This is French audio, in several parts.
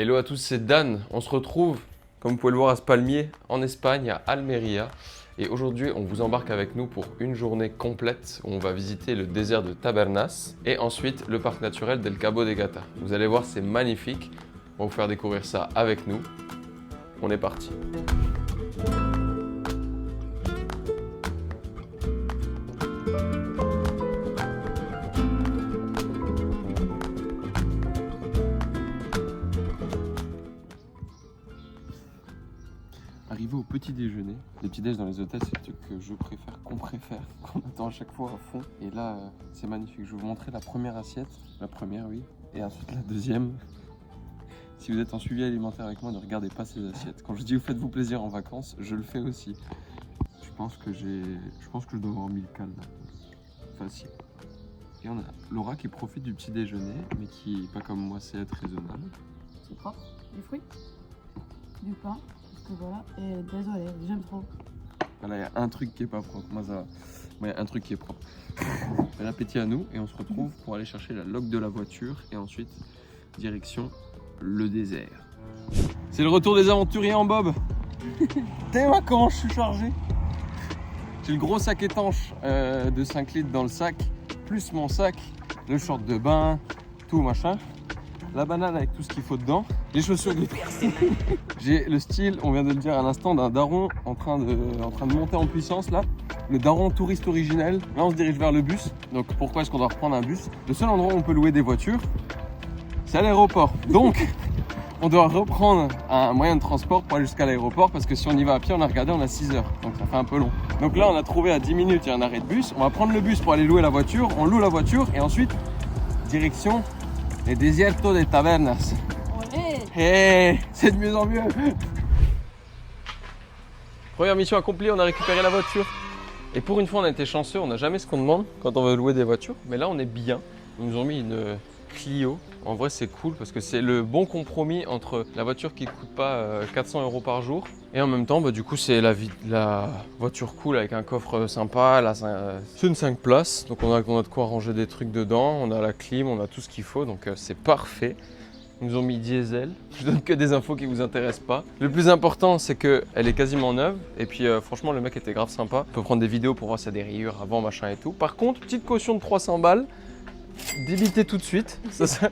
Hello à tous, c'est Dan. On se retrouve, comme vous pouvez le voir, à ce palmier en Espagne, à Almeria. Et aujourd'hui, on vous embarque avec nous pour une journée complète où on va visiter le désert de Tabernas et ensuite le parc naturel del Cabo de Gata. Vous allez voir, c'est magnifique. On va vous faire découvrir ça avec nous. On est parti. Arrivé au petit déjeuner, les petits déj dans les hôtels, c'est le truc que je préfère, qu'on attend à chaque fois à fond. Et là, c'est magnifique. Je vais vous montrer la première assiette, la première, oui, et ensuite la deuxième. Si vous êtes en suivi alimentaire avec moi, ne regardez pas ces assiettes. Quand je dis vous faites-vous plaisir en vacances, je le fais aussi. Je pense que je dois avoir 1000 cales là. Facile. Et on a Laura qui profite du petit déjeuner, mais qui, pas comme moi, sait être raisonnable. C'est propre, des fruits, du pain, parce que voilà, et désolé, j'aime trop. Voilà, il y a un truc qui est pas propre, moi ça va. Il y a un truc qui est propre. Bon appétit à nous, et on se retrouve pour aller chercher la log de la voiture, et ensuite, direction le désert. C'est le retour des aventuriers en bob. T'es vacances, je suis chargé. J'ai le gros sac étanche de 5 litres dans le sac, plus mon sac, le short de bain, tout machin. La banane avec tout ce qu'il faut dedans, les chaussures de J'ai le style, on vient de le dire à l'instant, d'un daron en train de monter en puissance là. Le daron touriste originel. Là on se dirige vers le bus. Donc pourquoi est-ce qu'on doit reprendre un bus? Le seul endroit où on peut louer des voitures, c'est à l'aéroport. Donc on doit reprendre un moyen de transport pour aller jusqu'à l'aéroport, parce que si on y va à pied, on a regardé, on a 6 heures. Donc ça fait un peu long. Donc là on a trouvé à 10 minutes, il y a un arrêt de bus. On va prendre le bus pour aller louer la voiture. On loue la voiture et ensuite direction les Desierto de Tabernas. Hey, c'est de mieux en mieux. Première mission accomplie, on a récupéré la voiture. Et pour une fois, on a été chanceux, on n'a jamais ce qu'on demande quand on veut louer des voitures. Mais là, on est bien. Ils nous ont mis une Clio. En vrai, c'est cool parce que c'est le bon compromis entre la voiture qui ne coûte pas 400 € par jour. Et en même temps, du coup, c'est la voiture cool avec un coffre sympa. C'est une 5 places. Donc, on a de quoi ranger des trucs dedans. On a la clim, on a tout ce qu'il faut. Donc, c'est parfait. Ils nous ont mis diesel. Je donne que des infos qui vous intéressent pas. Le plus important, c'est qu'elle est quasiment neuve. Et puis, franchement, le mec était grave sympa. On peut prendre des vidéos pour voir s'il y a des rayures avant, machin et tout. Par contre, petite caution de 300 balles. Débiter tout de suite. Ça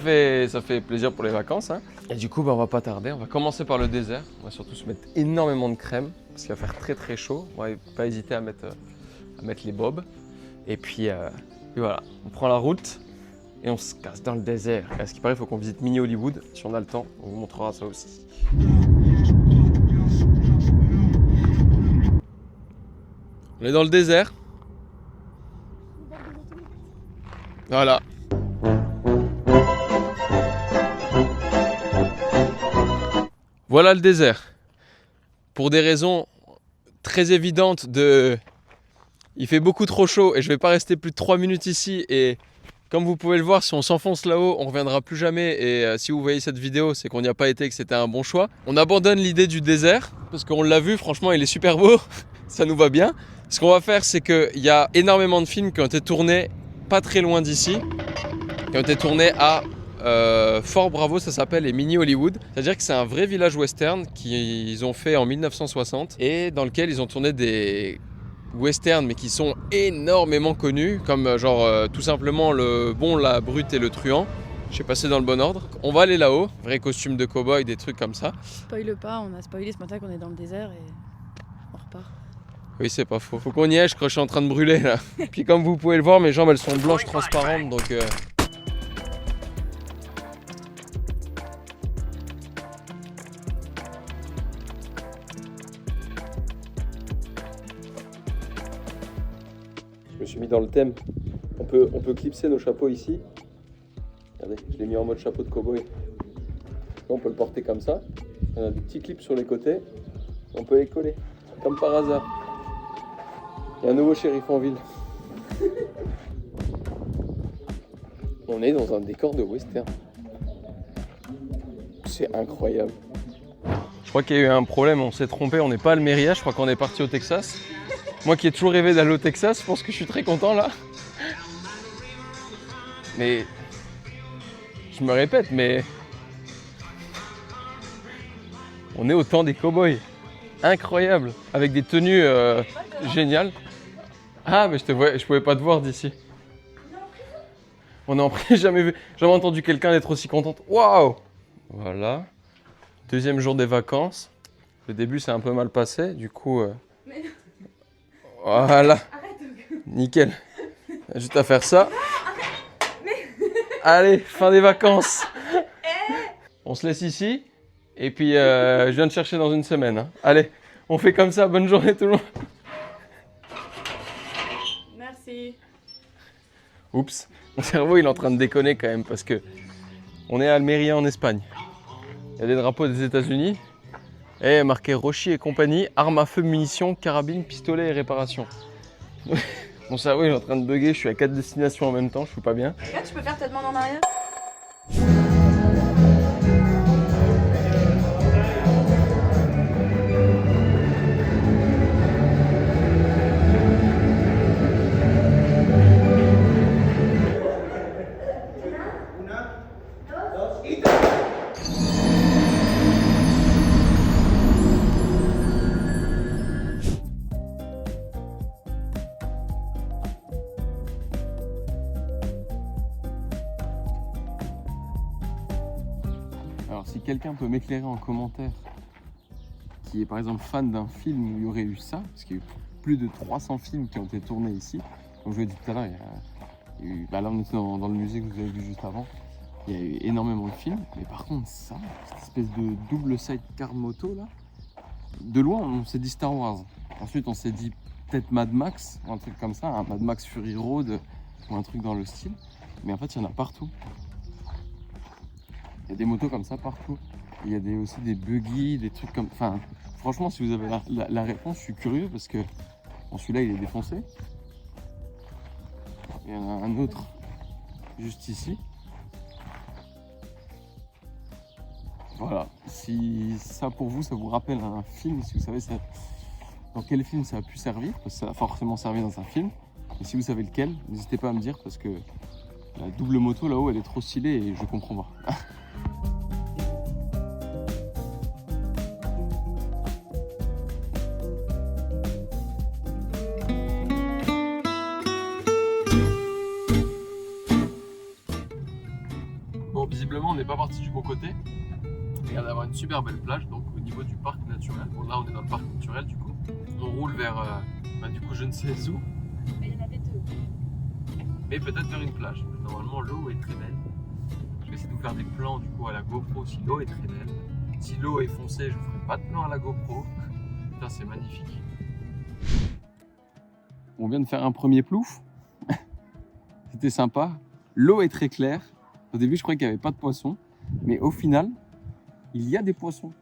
fait plaisir pour les vacances. Hein. Et du coup, on va pas tarder. On va commencer par le désert. On va surtout se mettre énormément de crème parce qu'il va faire très très chaud. On va pas hésiter à mettre les bobs. Et puis voilà, on prend la route. Et on se casse dans le désert. À ce qui paraît, il faut qu'on visite Mini Hollywood. Si on a le temps, on vous montrera ça aussi. On est dans le désert. Voilà. Voilà le désert. Pour des raisons très évidentes il fait beaucoup trop chaud et je ne vais pas rester plus de 3 minutes ici. Et comme vous pouvez le voir, si on s'enfonce là-haut, on ne reviendra plus jamais. Et si vous voyez cette vidéo, c'est qu'on n'y a pas été et que c'était un bon choix. On abandonne l'idée du désert parce qu'on l'a vu, franchement, il est super beau. Ça nous va bien. Ce qu'on va faire, c'est qu'il y a énormément de films qui ont été tournés pas très loin d'ici, qui ont été tournés à Fort Bravo, ça s'appelle, et Mini Hollywood. C'est-à-dire que c'est un vrai village western qu'ils ont fait en 1960 et dans lequel ils ont tourné des westerns mais qui sont énormément connus, comme genre tout simplement le bon, la brute et le truand. Je sais pas si c'est dans le bon ordre. On va aller là-haut, vrai costume de cow-boy, des trucs comme ça. Spoil pas, on a spoilé ce matin qu'on est dans le désert et on repart. Oui, c'est pas faux. Faut qu'on y aille, je crois que je suis en train de brûler là. Puis comme vous pouvez le voir, mes jambes elles sont blanches transparentes, donc je me suis mis dans le thème. On peut clipser nos chapeaux ici. Regardez, je l'ai mis en mode chapeau de cow-boy. Là, on peut le porter comme ça. On a des petits clips sur les côtés. On peut les coller, comme par hasard. Il y a un nouveau shérif en ville. On est dans un décor de western. C'est incroyable. Je crois qu'il y a eu un problème, on s'est trompé, on n'est pas à Almeria, je crois qu'on est parti au Texas. Moi qui ai toujours rêvé d'aller au Texas, je pense que je suis très content là. Mais je me répète, mais On est au temps des cow-boys. Incroyable. Avec des tenues géniales. Ah, mais je pouvais pas te voir d'ici. On est en prison, jamais entendu quelqu'un être aussi contente. Waouh! Voilà. Deuxième jour des vacances. Le début s'est un peu mal passé, du coup. Voilà. Nickel. Juste à faire ça. Allez, fin des vacances. On se laisse ici. Et puis, je viens te chercher dans une semaine. Hein. Allez, on fait comme ça. Bonne journée tout le monde. Merci. Oups. Mon cerveau, il est en train de déconner quand même parce que on est à Almeria en Espagne. Il y a des drapeaux des États-Unis. Et marqué Rochi et compagnie, armes à feu, munitions, carabines, pistolets et réparation. Mon cerveau, il est en train de bugger. Je suis à 4 destinations en même temps. Je suis pas bien. Là, tu peux faire ta demande en arrière. Alors si quelqu'un peut m'éclairer en commentaire, qui est par exemple fan d'un film où il y aurait eu ça, parce qu'il y a eu plus de 300 films qui ont été tournés ici, comme je vous l'ai dit tout à l'heure, il y a eu, là on était dans le musée que vous avez vu juste avant, il y a eu énormément de films, mais par contre ça, cette espèce de double sidecar moto là, de loin on s'est dit Star Wars, ensuite on s'est dit peut-être Mad Max, ou un truc comme ça, un Mad Max Fury Road, ou un truc dans le style, mais en fait il y en a partout. Il y a des motos comme ça partout. Il y a aussi des buggy, des trucs comme... Enfin, franchement, si vous avez la réponse, je suis curieux parce que... Bon, celui-là, il est défoncé. Il y en a un autre juste ici. Voilà. Si ça, pour vous, ça vous rappelle un film, si vous savez dans quel film ça a pu servir, parce que ça a forcément servi dans un film. Et si vous savez lequel, n'hésitez pas à me dire parce que la double moto là-haut, elle est trop stylée et je comprends pas. Bon, visiblement, on n'est pas parti du bon côté. Il y a d'avoir une super belle plage, donc au niveau du parc naturel. Bon, là, on est dans le parc naturel, du coup. On roule vers, du coup, je ne sais où. Mais il y en avait deux. Mais peut-être vers une plage. Normalement, l'eau est très belle. Je vais essayer de vous faire des plans, du coup, à la GoPro si l'eau est très belle. Si l'eau est foncée, je ne ferai pas de plan à la GoPro. Putain, c'est magnifique. On vient de faire un premier plouf. C'était sympa. L'eau est très claire. Au début, je croyais qu'il n'y avait pas de poissons. Mais au final, il y a des poissons.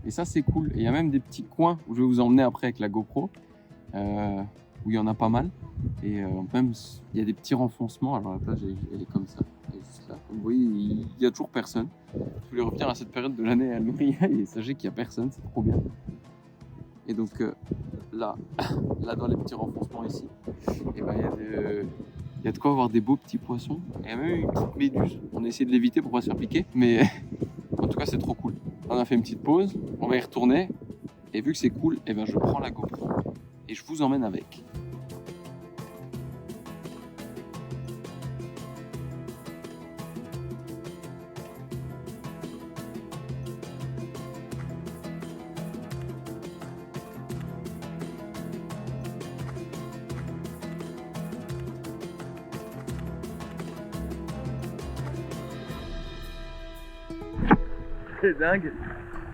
Et ça, c'est cool. Et il y a même des petits coins où je vais vous emmener après avec la GoPro. Où il y en a pas mal. Et même, il y a des petits renfoncements. Alors la plage, elle est comme ça. Elle est juste là. Comme vous voyez, il n'y a toujours personne. Je voulais revenir à cette période de l'année à Almeria et sachez qu'il n'y a personne. C'est trop bien. Et donc là dans les petits renfoncements ici, et ben, il y a de quoi avoir des beaux petits poissons. Il y a même une petite méduse. On a essayé de l'éviter pour pas se faire piquer. Mais en tout cas, c'est trop cool. On a fait une petite pause. On va y retourner. Et vu que c'est cool, et ben, je prends la GoPro et je vous emmène avec. C'est dingue.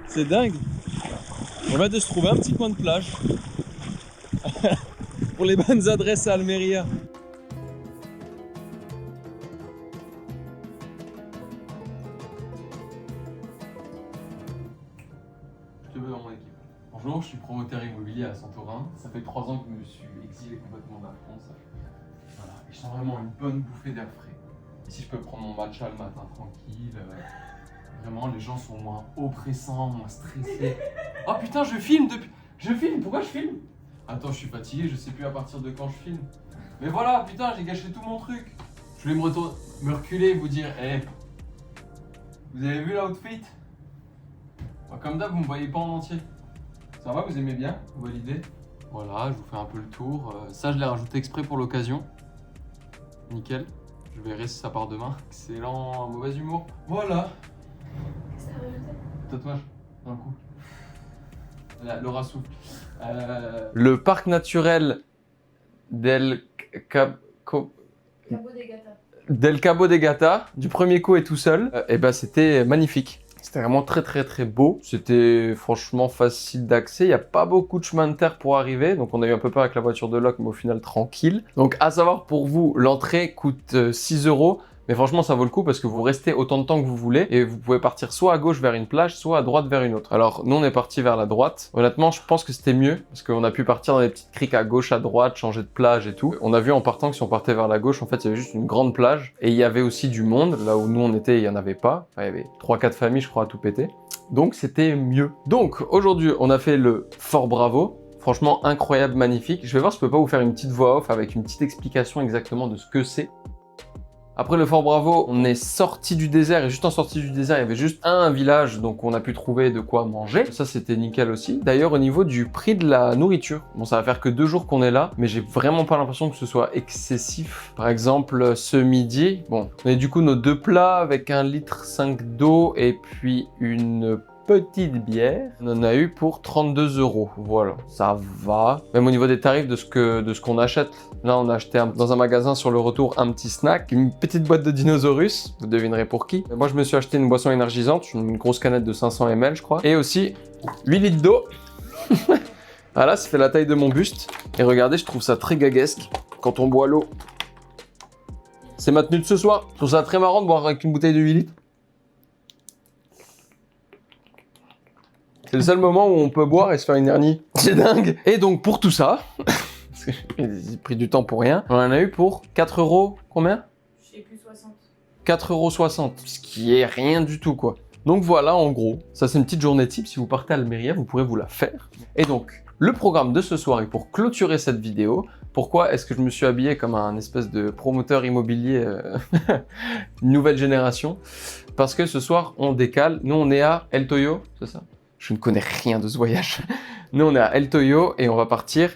C'est dingue. On va de se trouver un petit coin de plage. Pour les bonnes adresses à Almeria. Je te veux dans mon équipe. Bonjour, je suis promoteur immobilier à Santorin. Ça fait 3 ans que je me suis exilé complètement de la France. Voilà. Et je sens vraiment une bonne bouffée d'air frais. Ici, je peux prendre mon matcha le matin tranquille. Vraiment, les gens sont moins oppressants, moins stressés. Oh putain, je filme depuis... Je filme, pourquoi je filme? Attends, je suis fatigué, je sais plus à partir de quand je filme. Mais voilà, putain, j'ai gâché tout mon truc. Je voulais me reculer et vous dire, hey, vous avez vu l'outfit? Comme d'hab, vous me voyez pas en entier. Ça va, vous aimez bien? Vous validez? Voilà, je vous fais un peu le tour. Ça, je l'ai rajouté exprès pour l'occasion. Nickel. Je verrai si ça part demain. Excellent, mauvais humour. Voilà. Ça a rajouté. Tatouage, d'un coup. Laura souffle. Le parc naturel Cabo de Gata. Del Cabo de Gata, du premier coup et tout seul, et ben c'était magnifique. C'était vraiment très très très beau. C'était franchement facile d'accès. Il n'y a pas beaucoup de chemin de terre pour arriver. Donc on a eu un peu peur avec la voiture de loc, mais au final tranquille. Donc à savoir pour vous, l'entrée coûte 6 €. Mais franchement, ça vaut le coup parce que vous restez autant de temps que vous voulez et vous pouvez partir soit à gauche vers une plage, soit à droite vers une autre. Alors, nous, on est parti vers la droite. Honnêtement, je pense que c'était mieux parce qu'on a pu partir dans des petites criques à gauche, à droite, changer de plage et tout. On a vu en partant que si on partait vers la gauche, en fait, il y avait juste une grande plage et il y avait aussi du monde. Là où nous, on était, il n'y en avait pas. Enfin, il y avait 3-4 familles, je crois, à tout péter. Donc, c'était mieux. Donc, aujourd'hui, on a fait le Fort Bravo. Franchement, incroyable, magnifique. Je vais voir si je peux pas vous faire une petite voix off avec une petite explication exactement de ce que c'est. Après le Fort Bravo, on est sorti du désert et juste en sortie du désert, il y avait juste un village, donc on a pu trouver de quoi manger. Ça, c'était nickel aussi. D'ailleurs, au niveau du prix de la nourriture, bon, ça va faire que 2 jours qu'on est là, mais j'ai vraiment pas l'impression que ce soit excessif. Par exemple, ce midi, bon, on a du coup nos 2 plats avec 1,5 litre d'eau et puis une petite bière. On en a eu pour 32 €. Voilà, ça va. Même au niveau des tarifs de ce qu'on achète. Là, on a acheté dans un magasin sur le retour un petit snack, une petite boîte de dinosaurus. Vous devinerez pour qui. Moi, je me suis acheté une boisson énergisante, une grosse canette de 500 ml, je crois. Et aussi 8 litres d'eau. Voilà, ça fait la taille de mon buste. Et regardez, je trouve ça très gaguesque quand on boit l'eau. C'est ma tenue de ce soir. Je trouve ça très marrant de boire avec une bouteille de 8 litres. C'est le seul moment où on peut boire et se faire une hernie. C'est dingue. Et donc pour tout ça, parce que j'ai pris du temps pour rien, on en a eu pour 4 €, combien? Je sais plus, 60. 4,60 €, ce qui est rien du tout quoi. Donc voilà en gros, ça c'est une petite journée type, si vous partez à Almeria, vous pourrez vous la faire. Et donc, le programme de ce soir est pour clôturer cette vidéo. Pourquoi est-ce que je me suis habillé comme un espèce de promoteur immobilier nouvelle génération? Parce que ce soir on décale, nous on est à El Toyo, c'est ça? Je ne connais rien de ce voyage. Nous, on est à El Toyo et on va partir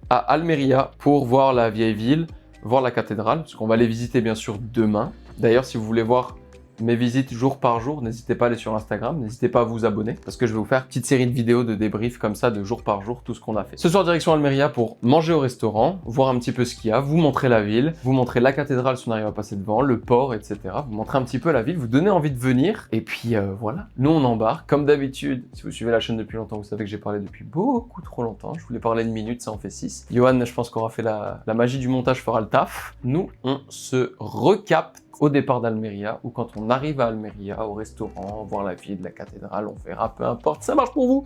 à Almeria pour voir la vieille ville, voir la cathédrale, parce qu'on va les visiter bien sûr demain. D'ailleurs, si vous voulez voir mes visites jour par jour, n'hésitez pas à aller sur Instagram, n'hésitez pas à vous abonner, parce que je vais vous faire une petite série de vidéos de débrief comme ça, de jour par jour, tout ce qu'on a fait. Ce soir, direction Almeria pour manger au restaurant, voir un petit peu ce qu'il y a, vous montrer la ville, vous montrer la cathédrale si on arrive à passer devant, le port, etc. Vous montrer un petit peu la ville, vous donner envie de venir, et puis voilà. Nous, on embarque, comme d'habitude. Si vous suivez la chaîne depuis longtemps, vous savez que j'ai parlé depuis beaucoup trop longtemps. Je voulais parler une minute, ça en fait 6. Johan, je pense qu'on aura fait la magie du montage, fera le taf. Nous, on se recapte au départ d'Almeria ou quand on arrive à Almeria, au restaurant, voir la ville, la cathédrale, on verra, peu importe, ça marche pour vous.